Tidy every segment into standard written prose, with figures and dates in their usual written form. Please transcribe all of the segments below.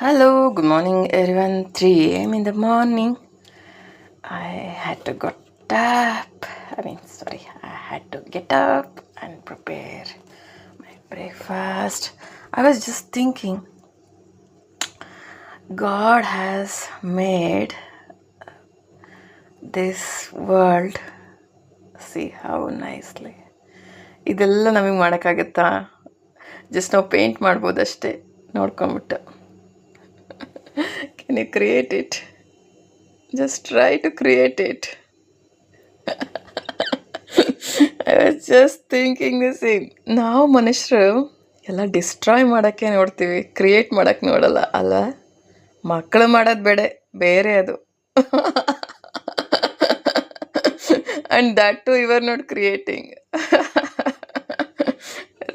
Hello, good morning everyone. 3 a.m. in the morning. I had to got up. I had to get up and prepare my breakfast. I was just thinking, God has made this world. See how nicely. ಇದೆಲ್ಲ ನಮಗೆ ಮಾಡೋಕ್ಕಾಗತ್ತಾ? Just ನಾವು paint ಮಾಡ್ಬೋದಷ್ಟೇ ನೋಡ್ಕೊಂಬಿಟ್ಟು. Can you create it? Just try to create it. I was just thinking the same. ನಾವು ಮನುಷ್ಯರು ಎಲ್ಲ destroy ಮಾಡೋಕ್ಕೆ ನೋಡ್ತೀವಿ, ಕ್ರಿಯೇಟ್ ಮಾಡೋಕ್ಕೆ ನೋಡಲ್ಲ ಅಲ್ಲ. ಮಕ್ಕಳು ಮಾಡೋದು ಬೇರೆ ಅದು. And that to you are not creating.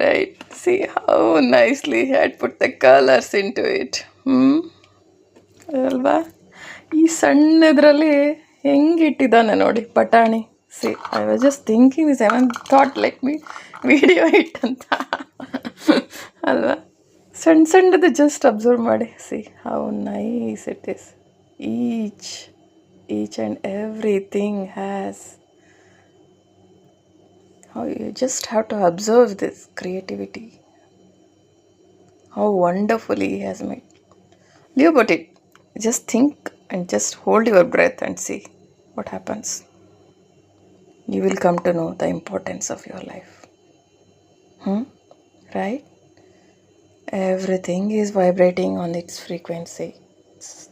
Right, see how nicely had put the colours into it. ಅಲ್ವಾ? ಈ ಸಣ್ಣದ್ರಲ್ಲಿ ಹೆಂಗೆ ಇಟ್ಟಿದ್ದಾನೆ ನೋಡಿ ಬಟಾಣಿ. See, I was just thinking this. I thought let me video it ಅಂತ ಅಲ್ವಾ? ಸಣ್ಣದು ಜಸ್ಟ್ ಅಬ್ಸರ್ವ್ ಮಾಡಿ. C how nice it is. Each and everything has. How you just have to observe this creativity. How wonderfully he has made. Leave about it. Just think and just hold your breath and see what happens. You will come to know the importance of your life. Right? Everything is vibrating on its frequency.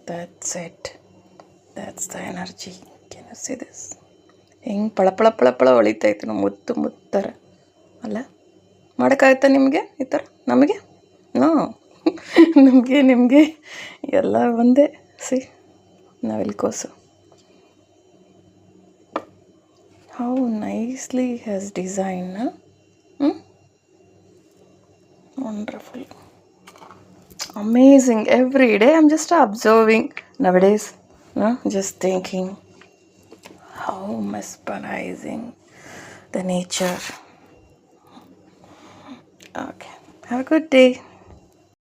That's it. That's the energy. Can you see this? ಹೆಂಗೆ ಪಳ ಹೊಳಿತೈತೆ ಮುತ್ತು ಥರ ಅಲ್ಲ? ಮಾಡೋಕ್ಕಾಗತ್ತಾ ನಿಮಗೆ ಈ ಥರ? ನಮಗೆ ನಿಮಗೆ ಎಲ್ಲ ಒಂದೇ. ಸಿ ನವಿಲುಕೋಸು. How nicely he has designed, huh? Wonderful. Amazing. Every day I'm just observing nowadays, just thinking how mesmerizing the nature. Okay. Have a good day.